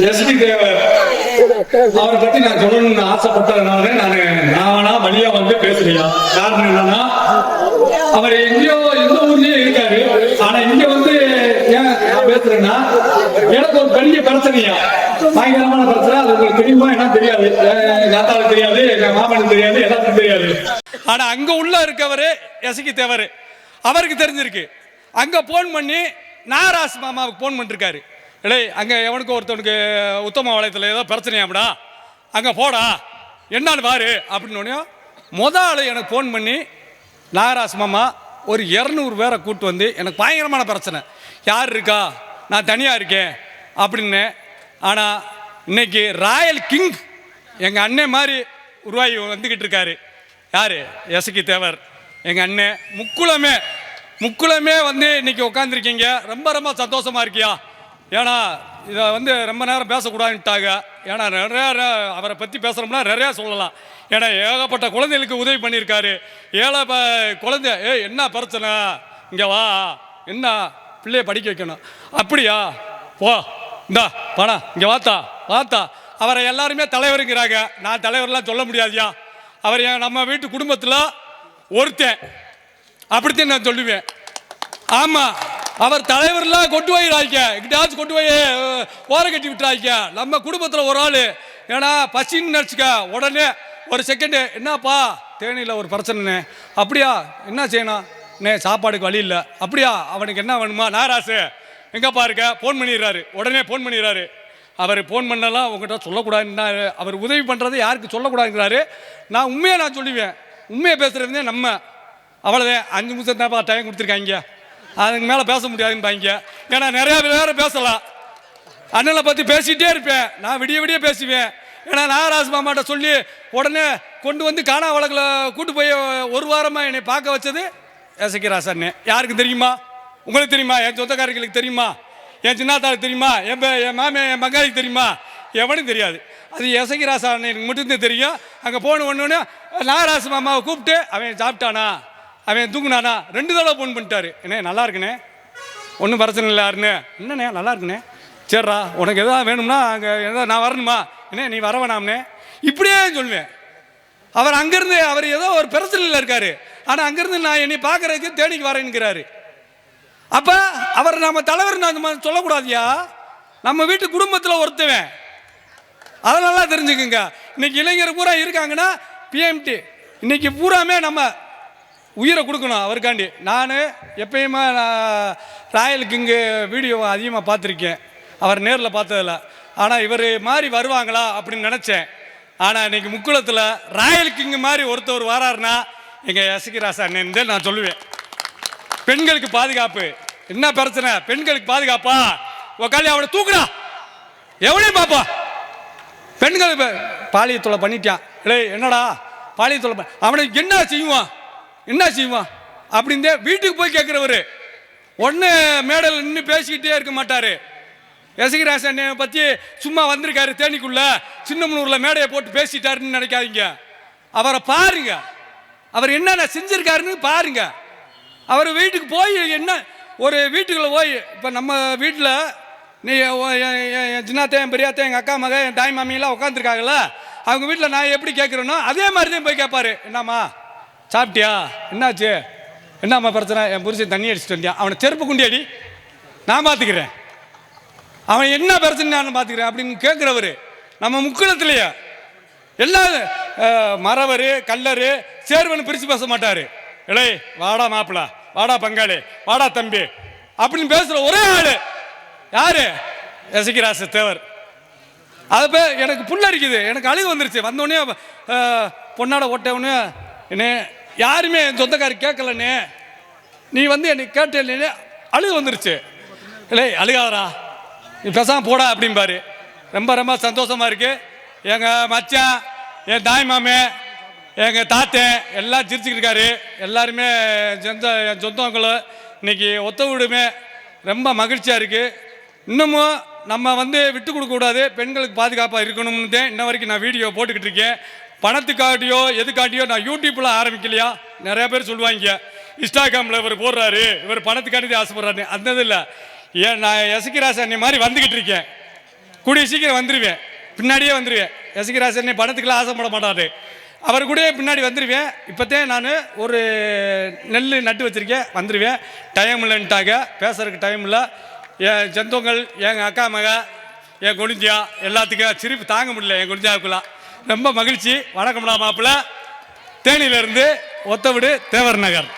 SP தேவர் அவரை பத்தி நான் சொல்லணும்னு ஆசைப்பட்டதுனால நானா வழியா வந்து பேசுறியா. காரணம் என்னன்னா, அவர் எங்கேயோ எந்த ஊர்லயே இருக்காரு. ஆனா இங்க வந்து ஏன் நான் பேசுறேன்னா, எனக்கு ஒரு பெரிய பிரச்சனையா, பயங்கரமான பிரச்சனை. அது உங்களுக்கு தெரியுமா என்ன தெரியாது, எங்க அத்தாவுக்கு தெரியாது, எங்க மாமனுக்கு தெரியாது, எல்லாத்துக்கும் தெரியாது. ஆனா அங்க உள்ள இருக்கவரு எஸ்கி தேவர் அவருக்கு தெரிஞ்சிருக்கு. அங்க போன் பண்ணி நாராஸ் மாமாவுக்கு போன் பண்ணிருக்காரு. இல்லை அங்கே எவனுக்கு ஒருத்தவனுக்கு உத்தம வளையத்தில் ஏதோ பிரச்சனையாம்டா, அங்கே போடா என்னான்னு பாரு அப்படின்னு. ஆள் எனக்கு ஃபோன் பண்ணி நாகராஜ் மாமா ஒரு 200 பேரை கூப்பிட்டு வந்து எனக்கு பயங்கரமான பிரச்சனை, யார் இருக்கா, நான் தனியாக இருக்கேன் அப்படின்னு. ஆனால் இன்னைக்கு ராயல் கிங் எங்கள் அண்ணன் மாதிரி உருவாகி வந்துக்கிட்டு இருக்காரு. யார்? எஸ்கி தேவர் எங்கள் அண்ணன். முக்குளமே வந்து இன்னைக்கு உட்காந்துருக்கீங்க. ரொம்ப ரொம்ப சந்தோஷமா இருக்கியா. ஏன்னா இதை வந்து ரொம்ப நேரம் பேசக்கூடாதுட்டாங்க. ஏன்னா நிறையா அவரை பற்றி பேசுகிறோம்னா நிறையா சொல்லலாம். ஏன்னா ஏகப்பட்ட குழந்தைகளுக்கு உதவி பண்ணியிருக்காரு. ஏழை குழந்தை என்ன பிரச்சனை, இங்கே வா, என்ன பிள்ளைய படிக்க வைக்கணும், அப்படியா போ, இந்தா பணம், இங்கே வாத்தா. அவரை எல்லாருமே தலைவருங்கிறாங்க. நான் தலைவர்லாம் சொல்ல முடியாதியா. அவர் நம்ம வீட்டு குடும்பத்தில் ஒருத்தன், அப்படித்தான் நான் சொல்லுவேன். ஆமாம், அவர் தலைவர்லாம் கொண்டு போய் கிட்டாச்சும் கொண்டு போய் ஓர கட்டி விட்டுறாய்க்க. நம்ம குடும்பத்தில் ஒரு ஆள் ஏன்னா பசின்னு நினச்சிக்க உடனே ஒரு செகண்டு, என்னப்பா தேனியில் ஒரு பிரச்சனைண்ணே, அப்படியா என்ன செய்யணும் சாப்பாடுக்கு வழி இல்லை, அப்படியா அவனுக்கு என்ன வேணுமா, நாராசு எங்கப்பா இருக்க, ஃபோன் பண்ணிடுறாரு. உடனே ஃபோன் பண்ணிடுறாரு. அவர் ஃபோன் பண்ணலாம் உங்கள்கிட்ட சொல்லக்கூடாதுன்னா, அவர் உதவி பண்ணுறது யாருக்கு சொல்லக்கூடாதுங்கிறாரு. நான் சொல்லுவேன், உண்மையை பேசுகிறதே நம்ம. அவ்வளோதான், 5 நிமிஷம் தான்ப்பா டைம் கொடுத்துருக்காங்க, அதுக்கு மேலே பேச முடியாதுன்னு பாங்க. ஏன்னா நிறையா நேரம் பேசலாம். அண்ணனை பற்றி பேசிகிட்டே இருப்பேன், நான் விடிய பேசுவேன். ஏன்னா நாகராஜ் மாமாட்ட சொல்லி உடனே கொண்டு வந்து காணா வழக்கில் கூட்டு போய் 1 வாரமாக என்னை பார்க்க வச்சது எஸ்கி ராசண்ணே. யாருக்கு தெரியுமா? உங்களுக்கு தெரியுமா? என் சொந்தக்காரர்களுக்கு தெரியுமா? என் சின்னாத்தாருக்கு தெரியுமா? என் மாமே என் மங்காளிக்கு தெரியுமா? எவனும் தெரியாது. அது எஸ்கி ராசண்ணே எனக்கு மட்டும்தான் தெரியும். அங்கே போன ஒன்று நாகராஜ் மாமாவை கூப்பிட்டு அவன் சாப்பிட்டானா, அவன் தூங்குனானா 2 தடவை ஃபோன் பண்ணிட்டாரு. என்ன நல்லா இருக்குண்ணே, ஒன்றும் பிரச்சனை இல்லை யாருன்னு, என்னண்ணே நல்லா இருக்குண்ணே, சரிடா உனக்கு எதாவது வேணும்னா அங்கே எதாவது நான் வரணுமா, என்ன நீ வர வேணாம்னே, இப்படியே சொல்லுவேன். அவர் அங்கேருந்து அவர் ஏதோ ஒரு பிரச்சனையில் இருக்காரு. ஆனால் அங்கேருந்து நான் என்னை பார்க்குறதுக்கு தேனிக்கு வரேன்னுக்கிறாரு. அப்போ அவர் நம்ம தலைவர் நான் சொல்லக்கூடாதியா, நம்ம வீட்டு குடும்பத்தில் ஒருத்தவன். அதனால தெரிஞ்சுக்குங்க. இன்னைக்கு இளைஞர் பூரா இருக்காங்கன்னா பிஎம்டி இன்னைக்கு பூராமே நம்ம உயிரை கொடுக்கணும் அவருக்காண்டி. நான் எப்பயுமே ராயல் கிங்கு வீடியோ அதிகமாக பார்த்துருக்கேன், அவர் நேரில் பார்த்ததில்ல. ஆனால் இவர் மாதிரி வருவாங்களா அப்படின்னு நினச்சேன். ஆனால் இன்னைக்கு முக்குளத்தில் ராயல் கிங்கு மாதிரி ஒருத்தர் வராருன்னா எங்கள் எஸ்கி ராசா அண்ணன் நான் சொல்லுவேன். பெண்களுக்கு பாதுகாப்பு என்ன பிரச்சனை, பெண்களுக்கு பாதுகாப்பா, உக்காளி அவனை தூக்குறா எவனையும் பாப்பா. பெண்கள் பாலியத்தொலை பண்ணிட்டான், இல்லை என்னடா பாலியத்தொலை அவனுக்கு என்ன செய்வான் அப்படின்னு வீட்டுக்கு போய் கேட்குறவர். ஒன்று மேடல் நின்று பேசிக்கிட்டே இருக்க மாட்டார். எஸ்கி ராசனை பற்றி சும்மா வந்திருக்காரு தேனிக்குள்ள சின்னமனூரில் மேடையை போட்டு பேசிட்டாருன்னு நினைக்காதீங்க. அவரை பாருங்க, அவர் என்னென்ன செஞ்சிருக்காருன்னு பாருங்க. அவர் வீட்டுக்கு போய் என்ன ஒரு வீட்டுக்குள்ளே போய், இப்போ நம்ம வீட்டில் நீ என் சின்னாத்தையும் பெரியாத்தையும் எங்கள் அக்கா மகன் என் தாய் மாமியெல்லாம் உட்காந்துருக்காங்கல்ல, அவங்க வீட்டில் நான் எப்படி கேட்குறேனோ அதே மாதிரி தான் போய் கேட்பாரு. என்னம்மா சாப்பிட்டியா, என்னாச்சு, என்னம்மா பிரச்சனை, என் புருஷன் தண்ணி அடிச்சுட்டு வந்தியா, அவனை செருப்பு குண்டியாடி நான் பார்த்துக்கிறேன், அவன் என்ன பிரச்சனை நான் பார்த்துக்கிறேன் அப்படின்னு கேட்குறவர். நம்ம முக்குளத்திலேயே எல்லா மறவர் கல்லர் சேர்வனு பிரித்து பேச மாட்டார். இலை வாடா மாப்பிள்ள, வாடா பங்காளி, வாடா தம்பி அப்படின்னு பேசுகிற ஒரே ஆள் யாரு? எஸ்கி ராச தேவர். அது எனக்கு புல்லரிக்குது, எனக்கு அழுகு வந்துருச்சு. வந்தோடனே பொன்னாட ஓட்டவுடனே என்ன யாருமே என் சொந்தக்காரி கேட்கலண்ணே, நீ வந்து என்னை கேட்டே அழுகு வந்துருச்சு. இல்லை அழுகாதரா, நீ பேசாமல் போடா அப்படின்பாரு. ரொம்ப ரொம்ப சந்தோஷமாக இருக்குது. எங்கள் மச்சான், என் தாய் மாமே, எங்கள் தாத்தன் எல்லாம் சிரிச்சுக்கிட்டு இருக்காரு. எல்லாருமே என் சொந்தங்களும் இன்னைக்கு ஒத்த வீடுமே ரொம்ப மகிழ்ச்சியாக இருக்குது. இன்னமும் நம்ம வந்து விட்டு கொடுக்கக்கூடாது, பெண்களுக்கு பாதுகாப்பாக இருக்கணும்னு தான் இன்ன வரைக்கும் நான் வீடியோ போட்டுக்கிட்டு இருக்கேன். பணத்துக்காட்டியோ எதுக்காட்டியோ நான் யூடியூப்பில் ஆரம்பிக்கலையா. நிறையா பேர் சொல்லுவாங்க இன்ஸ்டாகிராமில் இவர் போடுறாரு, இவர் பணத்துக்காண்டி ஆசைப்படுறாரு. அந்த இது இல்லை. ஏன் நான் எஸ்கி ராசா அண்ணி மாதிரி வந்துக்கிட்டு இருக்கேன். கூடிய சீக்கிரம் வந்துடுவேன், பின்னாடியே வந்துடுவேன். ரசிகராசனே பணத்துக்கெல்லாம் ஆசைப்பட மாட்டாரு, அவர் கூட பின்னாடி வந்துடுவேன். இப்போத்தே நான் ஒரு நெல் நட்டு வச்சுருக்கேன், வந்துடுவேன். டைம் இல்லைன்ட்டாங்க, பேசுறதுக்கு டைம் இல்லை. என் சொந்தங்கள், எங்கள் அக்கா மக, என் குனிஞ்சா எல்லாத்துக்கும் சிரிப்பு தாங்க முடியல. என் குனிஞ்சாவுக்குலாம் ரொம்ப மகிழ்ச்சி. வணக்கம்டா மாப்பிள்ள. தேனியிலேருந்து ஒத்தவிடு தேவர் நகர்.